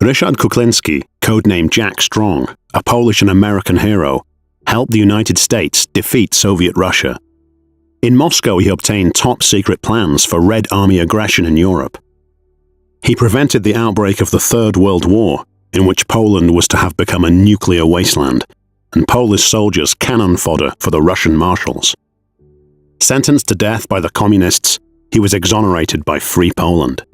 Ryszard Kuklinski, codenamed Jack Strong, a Polish and American hero, helped the United States defeat Soviet Russia. In Moscow, he obtained top-secret plans for Red Army aggression in Europe. He prevented the outbreak of the Third World War, in which Poland was to have become a nuclear wasteland, and Polish soldiers cannon fodder for the Russian marshals. Sentenced to death by the communists, he was exonerated by Free Poland.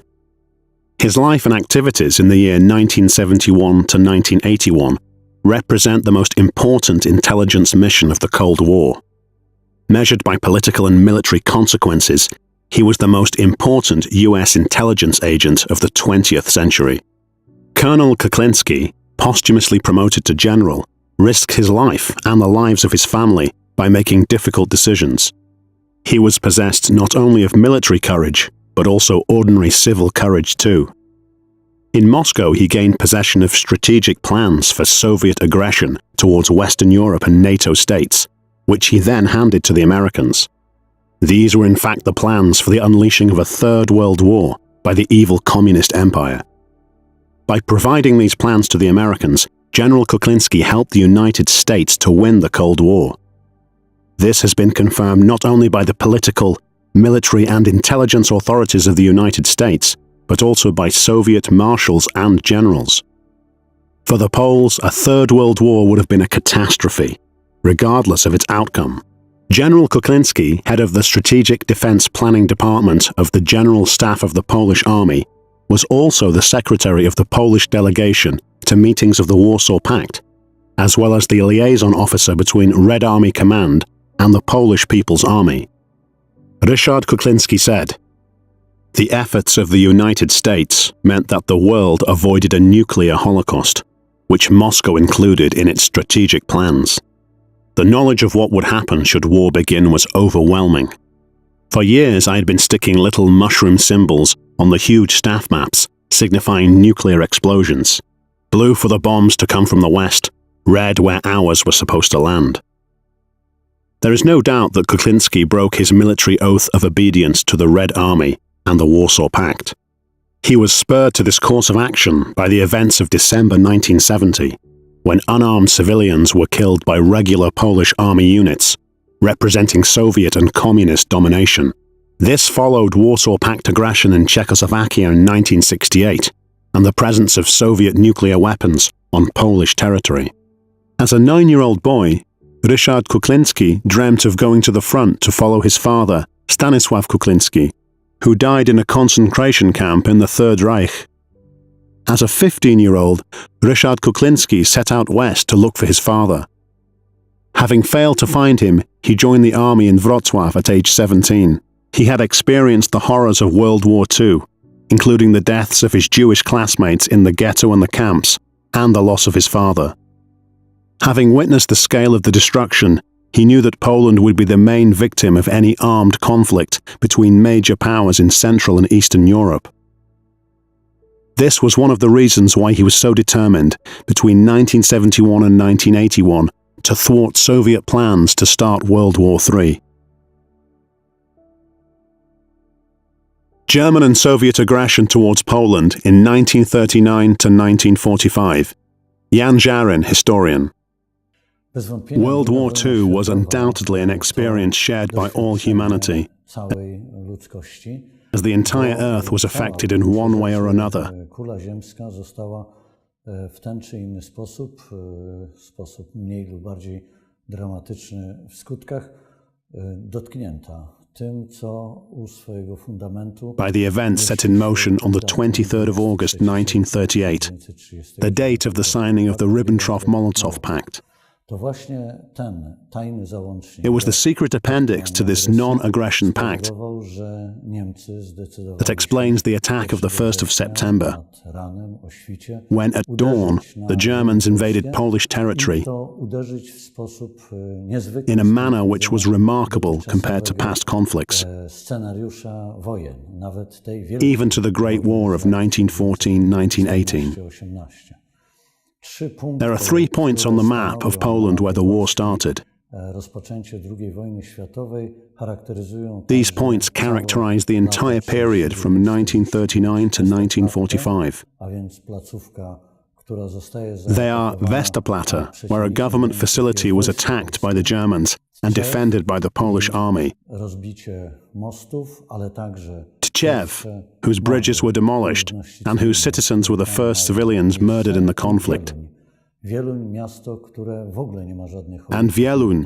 His life and activities in the year 1971 to 1981 represent the most important intelligence mission of the Cold War. Measured by political and military consequences, he was the most important US intelligence agent of the 20th century. Colonel Kuklinski, posthumously promoted to general, risked his life and the lives of his family by making difficult decisions. He was possessed not only of military courage, but also ordinary civil courage too. In Moscow, he gained possession of strategic plans for Soviet aggression towards Western Europe and NATO states, which he then handed to the Americans. These were in fact the plans for the unleashing of a Third World War by the evil communist empire. By providing these plans to the Americans, General Kuklinski helped the United States to win the Cold War. This has been confirmed not only by the political, military and intelligence authorities of the United States, but also by Soviet marshals and generals. For the Poles, a Third World War would have been a catastrophe, regardless of its outcome. General Kuklinski, head of the Strategic Defense Planning Department of the General Staff of the Polish Army, was also the secretary of the Polish delegation to meetings of the Warsaw Pact, as well as the liaison officer between Red Army Command and the Polish People's Army. Ryszard Kuklinski said, "The efforts of the United States meant that the world avoided a nuclear holocaust, which Moscow included in its strategic plans. The knowledge of what would happen should war begin was overwhelming. For years I had been sticking little mushroom symbols on the huge staff maps signifying nuclear explosions. Blue for the bombs to come from the west, red where ours were supposed to land." There is no doubt that Kuklinski broke his military oath of obedience to the Red Army and the Warsaw Pact. He was spurred to this course of action by the events of December 1970, when unarmed civilians were killed by regular Polish army units, representing Soviet and communist domination. This followed Warsaw Pact aggression in Czechoslovakia in 1968 and the presence of Soviet nuclear weapons on Polish territory. As a 9-year-old boy, Ryszard Kuklinski dreamt of going to the front to follow his father, Stanisław Kuklinski, who died in a concentration camp in the Third Reich. As a 15-year-old, Ryszard Kuklinski set out west to look for his father. Having failed to find him, he joined the army in Wrocław at age 17. He had experienced the horrors of World War II, including the deaths of his Jewish classmates in the ghetto and the camps, and the loss of his father. Having witnessed the scale of the destruction, he knew that Poland would be the main victim of any armed conflict between major powers in Central and Eastern Europe. This was one of the reasons why he was so determined, between 1971 and 1981, to thwart Soviet plans to start World War III. German and Soviet aggression towards Poland in 1939 to 1945. Jan Żaryn, historian. World War II was undoubtedly an experience shared by all humanity, as the entire Earth was affected in one way or another. Kula ziemska została w ten czy inny sposób mniej lub bardziej dramatyczny w skutkach, dotknięta tym, co u swojego fundamentu by the events set in motion on the 23rd of August 1938, the date of the signing of the Ribbentrop-Molotov Pact. It was the secret appendix to this non-aggression pact that explains the attack of the 1st of September, when at dawn the Germans invaded Polish territory in a manner which was remarkable compared to past conflicts, even to the Great War of 1914-1918. There are 3 points on the map of Poland where the war started. rozpoczęcie II wojny światowej charakteryzują These points characterize the entire period from 1939 to 1945. a więc placówka, która zostaje They are Westerplatte, where a government facility was attacked by the Germans and defended by the Polish army. rozbicie mostów, ale także Tczew, whose bridges were demolished and whose citizens were the first civilians murdered in the conflict. Wieluń, miasto, które w ogóle nie ma żadnych And Wieluń,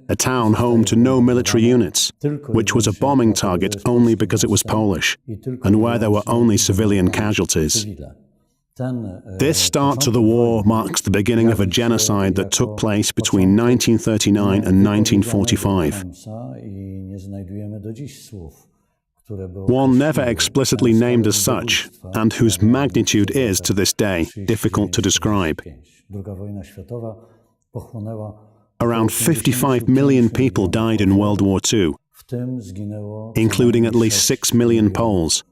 a town home to no military units, which was a bombing target only because it was Polish, and where there were only civilian casualties. This start to the war marks the beginning of a genocide that took place between 1939 and 1945. One never explicitly named as such, and whose magnitude is, to this day, difficult to describe. Around 55 million people died in World War II, including at least 6 million Poles,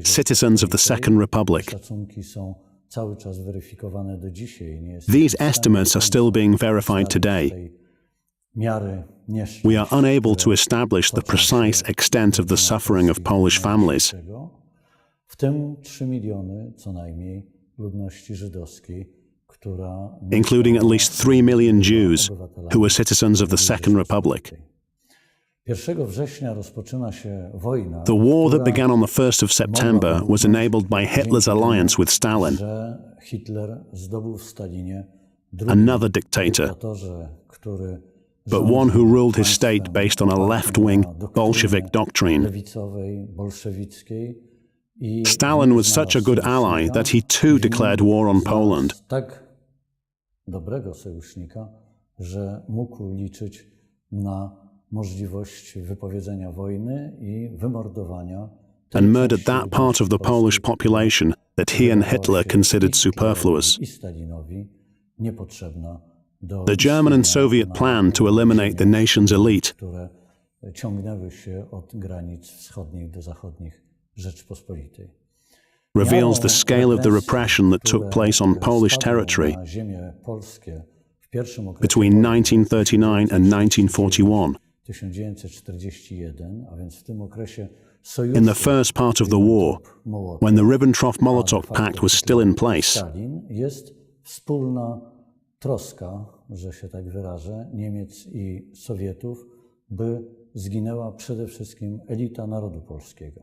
citizens of the Second Republic. These estimates are still being verified today. We are unable to establish the precise extent of the suffering of Polish families. W tym 3 miliony co najmniej ludności żydowskiej, która including at least 3 million Jews who were citizens of the Second Republic. 1 września rozpoczyna się wojna. The war that began on the 1st of September was enabled by Hitler's alliance with Stalin, że Hitler zdobył w Stalinie another dictator, który but one who ruled his state based on a left-wing Bolshevik doctrine. lewicowej, bolszewickiej. Stalin was such a good ally that he too declared war on Poland. Tak dobrego sojusznika, że mógł liczyć na możliwość wypowiedzenia wojny i wymordowania And murdered that part of the Polish population that he and Hitler considered superfluous. i Stalinowi niepotrzebna do The German and Soviet plan to eliminate the nation's elite które ciągnęły się od granic wschodnich do zachodnich Rzeczpospolitej. reveals the scale of the repression that took place on Polish territory Na ziemię polskie w pierwszym okresie between 1939 and 1941. 1941, a więc w tym okresie In the first part of the war, when the Ribbentrop-Molotov Pact was still in place, Stalin, jest wspólna troska, że się tak wyrażę, Niemiec i Sowietów, by zginęła przede wszystkim elita narodu polskiego.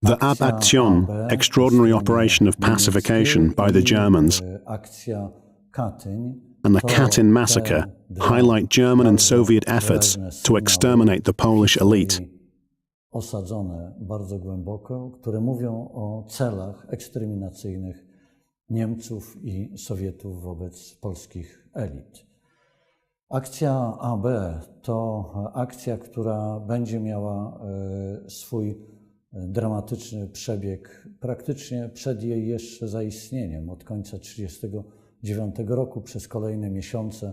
the Ab-Aktion, extraordinary operation of pacification by the Germans, Akcja Katyń and the Katyn massacre highlight German and Soviet efforts to exterminate the Polish elite. osadzone bardzo głęboko, które mówią o celach eksterminacyjnych Niemców i Sowietów wobec polskich elit. Akcja AB to akcja, która będzie miała swój dramatyczny przebieg praktycznie przed jej jeszcze zaistnieniem, od końca 1939 roku przez kolejne miesiące.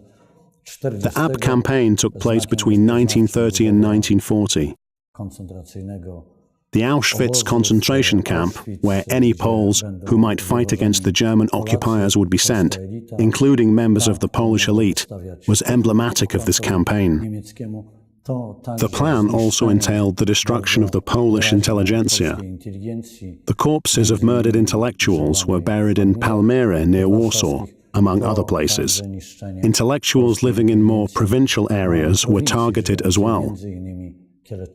The Ab campaign took place between 1930 and 1940. koncentracyjnego The Auschwitz concentration camp, where any Poles who might fight against the German occupiers would be sent, including members of the Polish elite, was emblematic of this campaign. niemieckiemu. The plan also entailed the destruction of the Polish intelligentsia. The corpses of murdered intellectuals were buried in Palmyra near Warsaw, among other places. Intellectuals living in more provincial areas were targeted as well.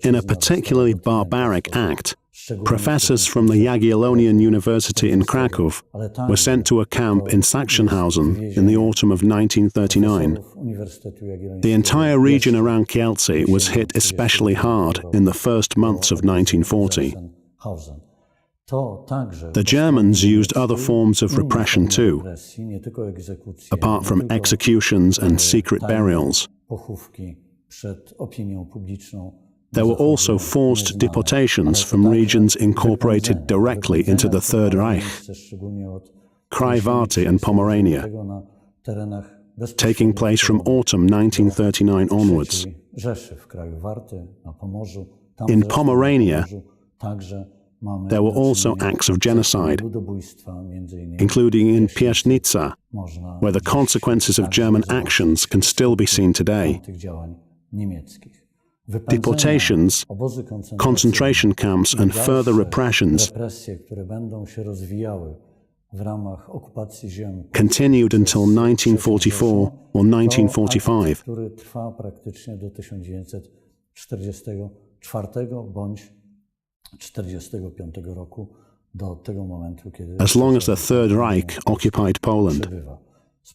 In a particularly barbaric act, professors from the Jagiellonian University in Kraków were sent to a camp in Sachsenhausen in the autumn of 1939. The entire region around Kielce was hit especially hard in the first months of 1940. The Germans used other forms of repression too, apart from executions and secret burials. There were also forced deportations from regions incorporated directly into the Third Reich, Kraï-Warty and Pomerania, taking place from autumn 1939 onwards. In Pomerania, there were also acts of genocide, including in Piaśnica, where the consequences of German actions can still be seen today. Deportations, concentration camps, and further repressions continued until 1944 or 1945. As long as the Third Reich occupied Poland.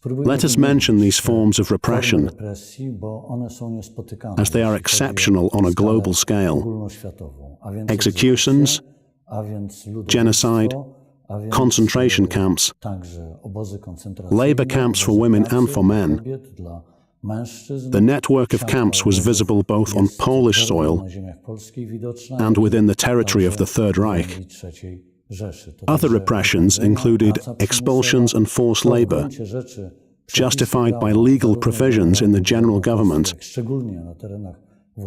Let us mention these forms of repression, as they are exceptional on a global scale. Executions, genocide, concentration camps, labor camps for women and for men. The network of camps was visible both on Polish soil and within the territory of the Third Reich. Other repressions included expulsions and forced labor, justified by legal provisions in the general government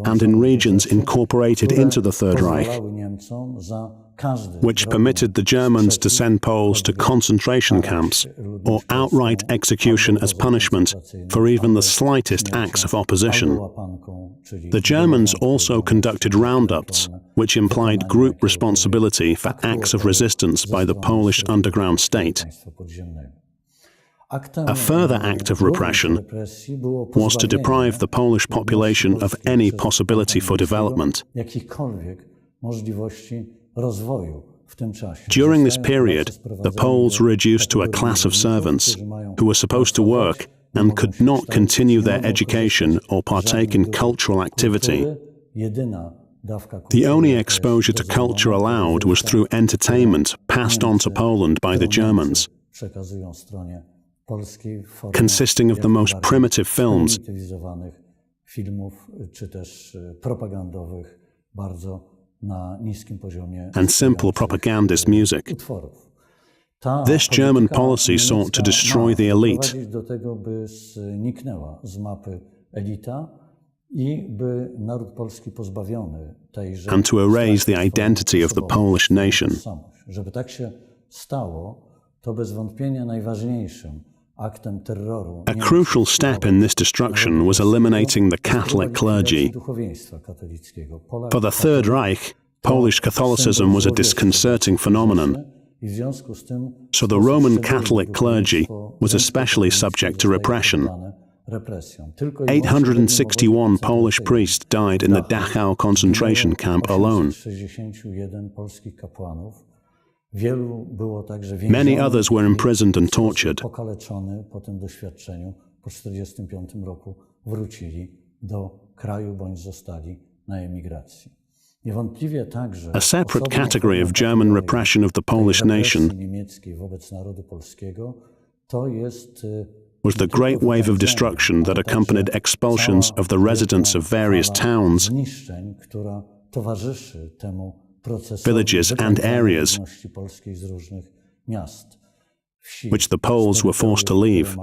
and in regions incorporated into the Third Reich, which permitted the Germans to send Poles to concentration camps or outright execution as punishment for even the slightest acts of opposition. The Germans also conducted roundups, which implied group responsibility for acts of resistance by the Polish underground state. A further act of repression was to deprive the Polish population of any possibility for development. During this period, the Poles were reduced to a class of servants who were supposed to work and could not continue their education or partake in cultural activity. The only exposure to culture allowed was through entertainment passed on to Poland by the Germans, consisting of the most primitive films and simple propagandist music. This German policy sought to destroy the elite and to erase the identity of the Polish nation. A crucial step in this destruction was eliminating the Catholic clergy. For the Third Reich, Polish Catholicism was a disconcerting phenomenon, so the Roman Catholic clergy was especially subject to repression. 861 Polish priests died in the Dachau concentration camp alone. Many others were imprisoned and tortured. A separate category of German repression of the Polish nation was the great wave of destruction that accompanied expulsions of the residents of various towns, villages and areas which the Poles were forced to leave.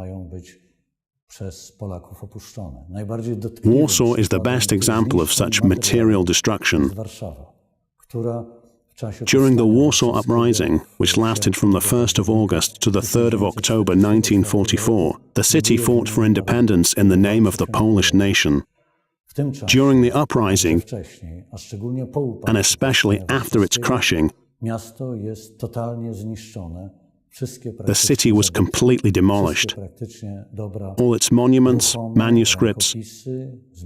Warsaw is the best example of such material destruction. During the Warsaw Uprising, which lasted from the 1st of August to the 3rd of October 1944, the city fought for independence in the name of the Polish nation. During the uprising, and especially after its crushing, the city was completely demolished. All its monuments, manuscripts,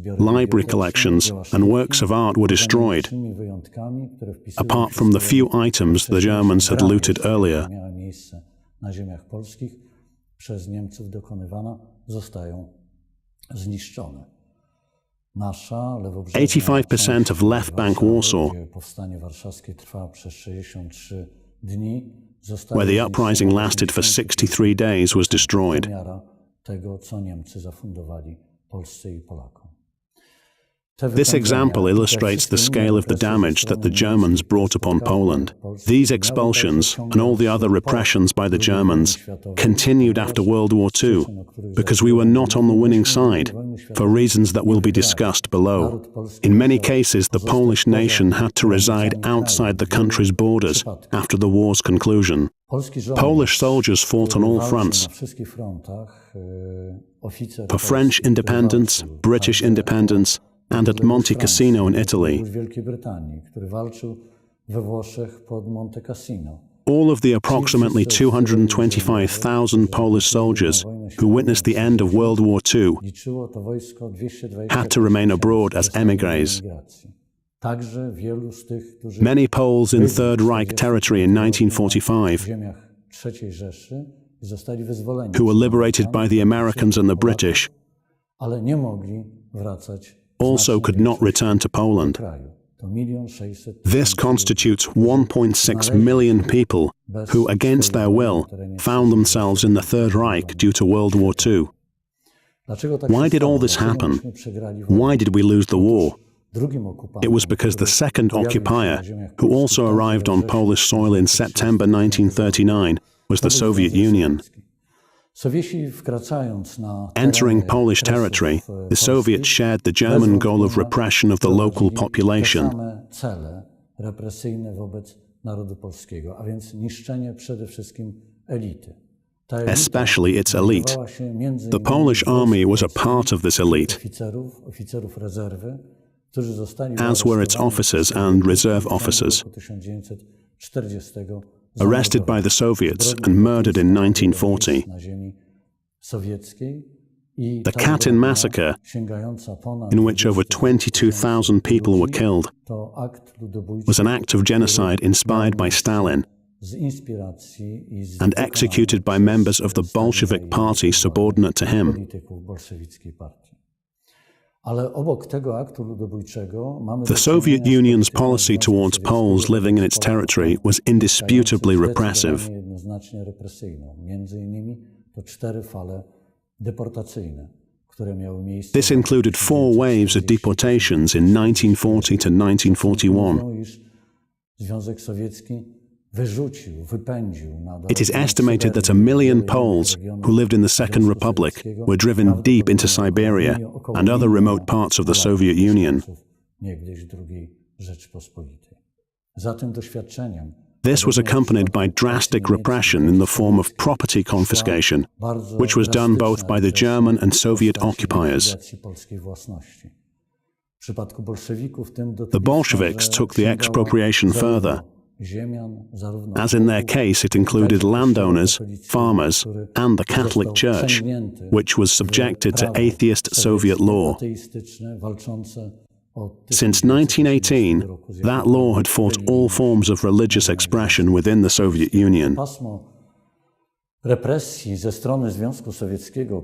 library collections, and works of art were destroyed, apart from the few items the Germans had looted earlier. 85% of left bank Warsaw, where the uprising lasted for 63 days, was destroyed. This example illustrates the scale of the damage that the Germans brought upon Poland. These expulsions and all the other repressions by the Germans continued after World War II because we were not on the winning side, for reasons that will be discussed below. In many cases, the Polish nation had to reside outside the country's borders after the war's conclusion. Polish soldiers fought on all fronts for French independence, British independence, and at Monte Cassino in Italy. All of the approximately 225,000 Polish soldiers who witnessed the end of World War II had to remain abroad as émigrés. Many Poles in Third Reich territory in 1945, who were liberated by the Americans and the British, also could not return to Poland. This constitutes 1.6 million people who, against their will, found themselves in the Third Reich due to World War II. Why did all this happen? Why did we lose the war? It was because the second occupier, who also arrived on Polish soil in September 1939, was the Soviet Union. Entering Polish territory, the Soviets shared the German goal of repression of the local population, especially its elite. The Polish army was a part of this elite, as were its officers and reserve officers, arrested by the Soviets and murdered in 1940. The Katyn massacre, in which over 22,000 people were killed, was an act of genocide inspired by Stalin and executed by members of the Bolshevik party subordinate to him. The Soviet Union's policy towards Poles living in its territory was indisputably repressive. This included 4 waves of deportations in 1940 to 1941. It is estimated that 1 million Poles who lived in the Second Republic were driven deep into Siberia and other remote parts of the Soviet Union. This was accompanied by drastic repression in the form of property confiscation, which was done both by the German and Soviet occupiers. The Bolsheviks took the expropriation further, as in their case it included landowners, farmers, and the Catholic Church, which was subjected to atheist Soviet law. Since 1918, that law had fought all forms of religious expression within the Soviet Union.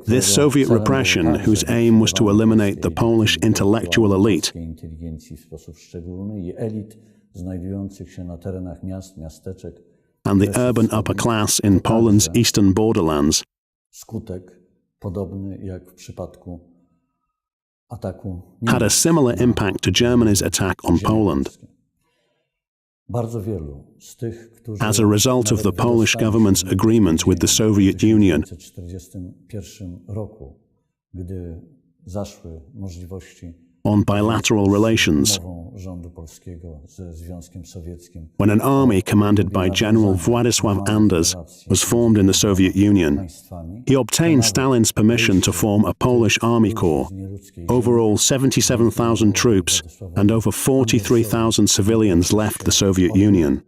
This Soviet repression, whose aim was to eliminate the Polish intellectual elite, and the urban upper class in Poland's eastern borderlands, had a similar impact to Germany's attack on Poland. As a result of the Polish government's agreement with the Soviet Union, on bilateral relations, when an army commanded by General Władysław Anders was formed in the Soviet Union, he obtained Stalin's permission to form a Polish army corps, overall 77,000 troops, and over 43,000 civilians left the Soviet Union.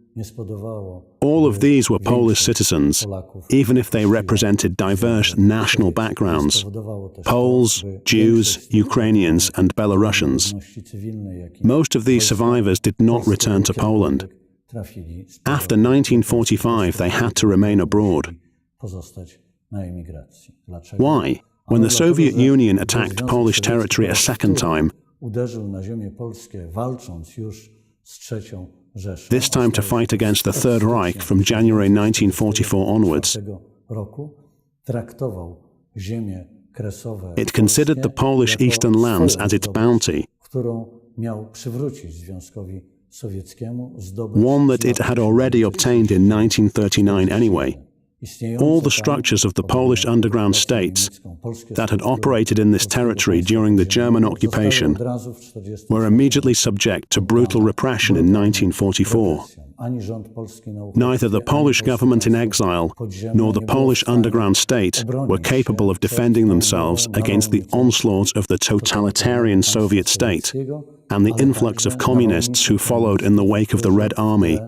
All of these were Polish citizens, even if they represented diverse national backgrounds: Poles, Jews, Ukrainians, and Belarusians. Most of these survivors did not return to Poland. After 1945, they had to remain abroad. Why? When the Soviet Union attacked Polish territory a second time, this time to fight against the Third Reich from January 1944 onwards, it considered the Polish eastern lands as its bounty, którą miał przywrócić Związkowi Sowieckiemu zdobycz one that it had already obtained in 1939 anyway. All the structures of the Polish underground states that had operated in this territory during the German occupation were immediately subject to brutal repression in 1944. Neither the Polish government in exile nor the Polish underground state were capable of defending themselves against the onslaught of the totalitarian Soviet state and the influx of communists who followed in the wake of the Red Army,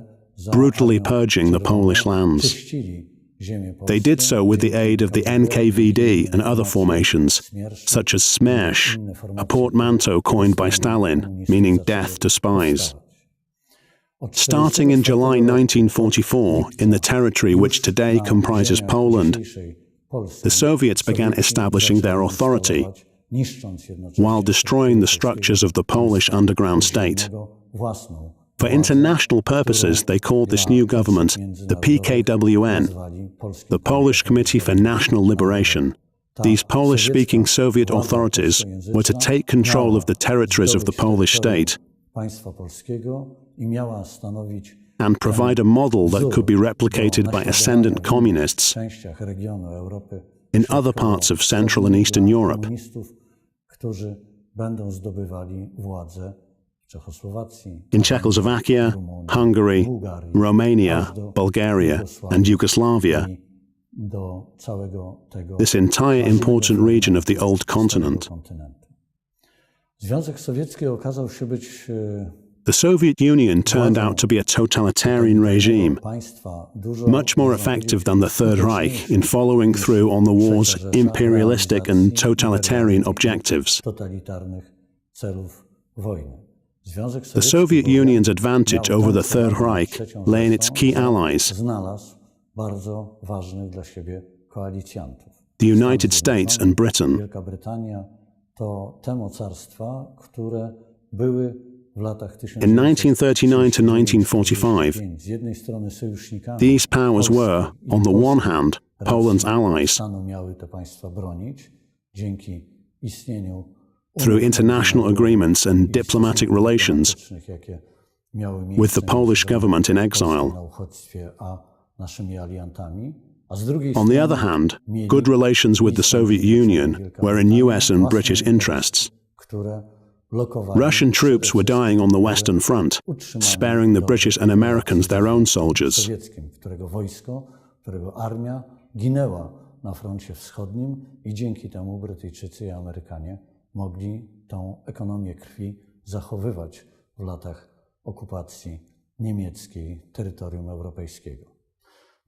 brutally purging the Polish lands. They did so with the aid of the NKVD and other formations, such as Smersh, a portmanteau coined by Stalin, meaning death to spies. Starting in July 1944, in the territory which today comprises Poland, the Soviets began establishing their authority while destroying the structures of the Polish underground state. For international purposes, they called this new government the PKWN, the Polish Committee for National Liberation. These Polish-speaking Soviet authorities were to take control of the territories of the Polish state and provide a model that could be replicated by ascendant communists in other parts of Central and Eastern Europe. In Czechoslovakia, Hungary, Romania, Bulgaria, and Yugoslavia, this entire important region of the old continent. The Soviet Union turned out to be a totalitarian regime, much more effective than the Third Reich in following through on the war's imperialistic and totalitarian objectives. The Soviet Union's advantage over the Third Reich lay in its key allies, the United States and Britain. In 1939 to 1945, these powers were, on the one hand, Poland's allies, through international agreements and diplomatic relations with the Polish government in exile. On the other hand, good relations with the Soviet Union were in US and British interests. Russian troops were dying on the Western Front, sparing the British and Americans their own soldiers. Na froncie wschodnim i dzięki temu Brytyjczycy i Amerykanie mogli tą ekonomię krwi zachowywać w latach okupacji niemieckiej terytorium europejskiego.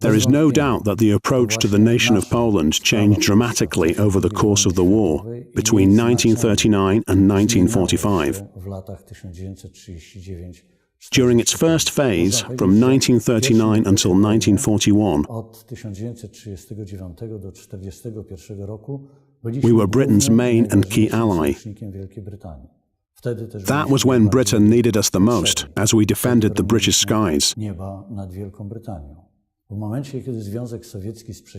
There is no doubt that the approach to the nation of Poland changed dramatically over the course of the war between 1939 and 1945. During its first phase, from 1939 until 1941, we were Britain's main and key ally. That was when Britain needed us the most, as we defended the British skies.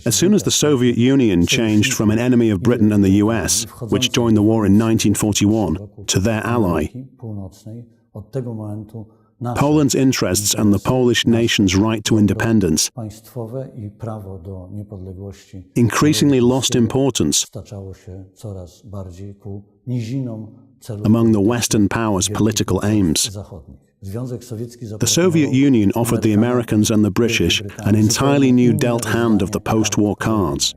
As soon as the Soviet Union changed from an enemy of Britain and the US, which joined the war in 1941, to their ally, Poland's interests and the Polish nation's right to independence increasingly lost importance among the Western powers' political aims. The Soviet Union offered the Americans and the British an entirely new dealt hand of the post-war cards.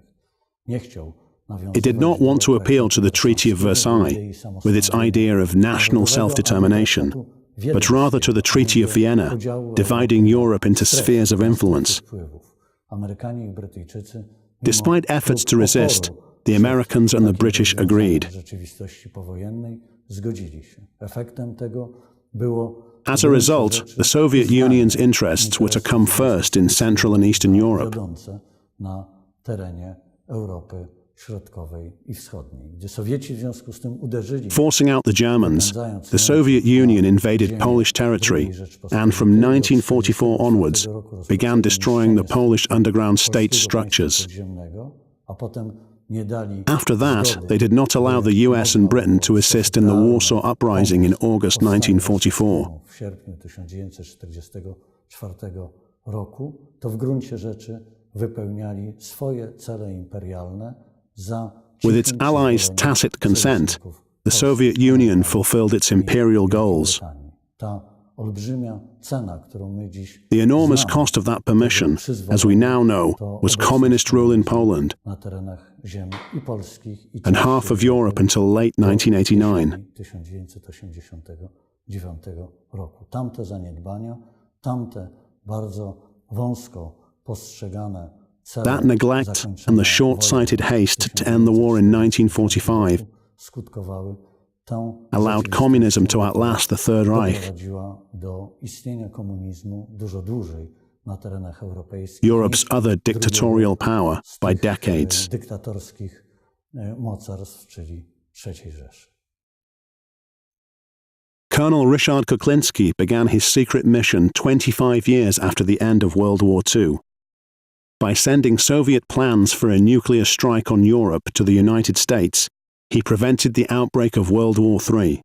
It did not want to appeal to the Treaty of Versailles with its idea of national self-determination, but rather to the Treaty of Vienna, dividing Europe into spheres of influence. Despite efforts to resist, the Americans and the British agreed. As a result, the Soviet Union's interests were to come first in Central and Eastern Europe. Forcing out the Germans, the Soviet Union invaded Polish territory and from 1944 onwards began destroying the Polish underground state structures. After that, they did not allow the US and Britain to assist in the Warsaw Uprising in August 1944. W sierpniu 1944 roku, to w gruncie rzeczy wypełniali swoje cele imperialne za With its allies' tacit consent, the Soviet Union fulfilled its imperial goals. The enormous cost of that permission, as we now know, was communist rule in Poland and half of Europe until late 1989. Tamte zaniedbania, tamte bardzo wąsko postrzegane cele That neglect and the short-sighted haste to end the war in 1945 skutkowały allowed communism to outlast the Third Reich. doprowadziła do istnienia komunizmu dużo dłużej na terenach europejskich. Europe's other dictatorial power by decades. Dyktatorskich mocarstw, czyli III Rzeszy. Colonel Ryszard Kuklinski began his secret mission 25 years after the end of World War II. By sending Soviet plans for a nuclear strike on Europe to the United States, he prevented the outbreak of World War III.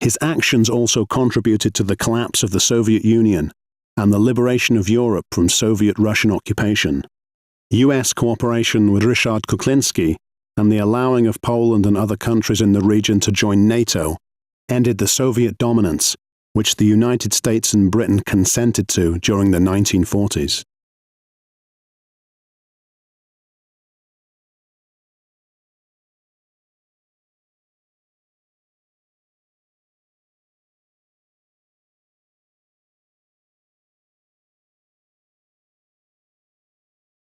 His actions also contributed to the collapse of the Soviet Union and the liberation of Europe from Soviet-Russian occupation. US cooperation with Ryszard Kuklinski and the allowing of Poland and other countries in the region to join NATO ended the Soviet dominance, which the United States and Britain consented to during the 1940s.